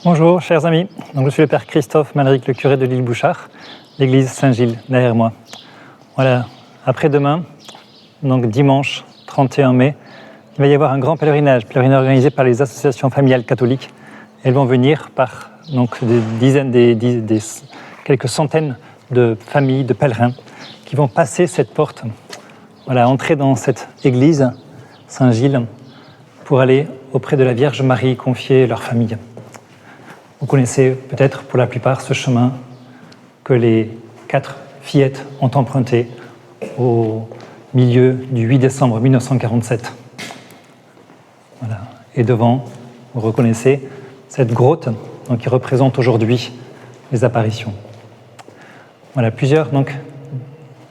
Bonjour chers amis, donc, je suis le père Christophe Malric, le curé de l'île Bouchard, l'église Saint-Gilles derrière moi. Voilà, après-demain, donc dimanche 31 mai, il va y avoir un grand pèlerinage organisé par les associations familiales catholiques. Elles vont venir par donc, des dizaines, quelques centaines de familles, de pèlerins, qui vont passer cette porte, voilà, entrer dans cette église Saint-Gilles pour aller auprès de la Vierge Marie confier leur famille. Vous connaissez peut-être pour la plupart ce chemin que les 4 fillettes ont emprunté au milieu du 8 décembre 1947. Voilà. Et devant, vous reconnaissez cette grotte donc, qui représente aujourd'hui les apparitions. Voilà, plusieurs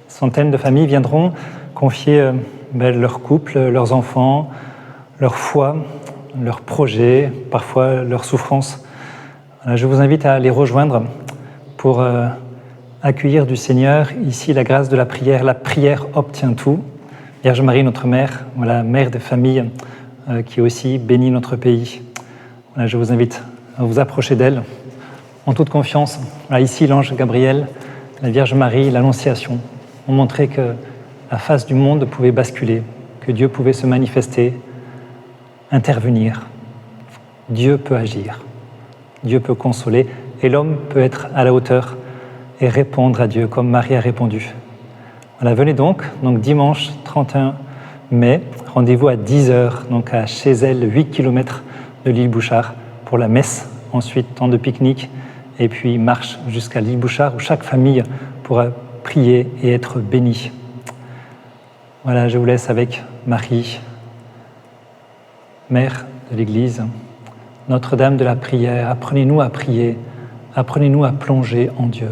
centaines de familles viendront confier leur couple, leurs enfants, leur foi, leurs projets, parfois leurs souffrances. Je vous invite à les rejoindre pour accueillir du Seigneur ici la grâce de la prière obtient tout. Vierge Marie, notre mère, voilà, mère des familles qui aussi bénit notre pays. Voilà, je vous invite à vous approcher d'elle en toute confiance. Voilà, ici, l'ange Gabriel, la Vierge Marie, l'Annonciation ont montré que la face du monde pouvait basculer, que Dieu pouvait se manifester, intervenir. Dieu peut agir. Dieu peut consoler et l'homme peut être à la hauteur et répondre à Dieu comme Marie a répondu. Voilà, venez donc dimanche 31 mai, rendez-vous à 10h, donc à Chézelles, 8 km de l'île Bouchard, pour la messe, ensuite temps de pique-nique, et puis marche jusqu'à l'île Bouchard où chaque famille pourra prier et être bénie. Voilà, je vous laisse avec Marie, mère de l'Église. Notre-Dame de la prière, apprenez-nous à prier, apprenez-nous à plonger en Dieu.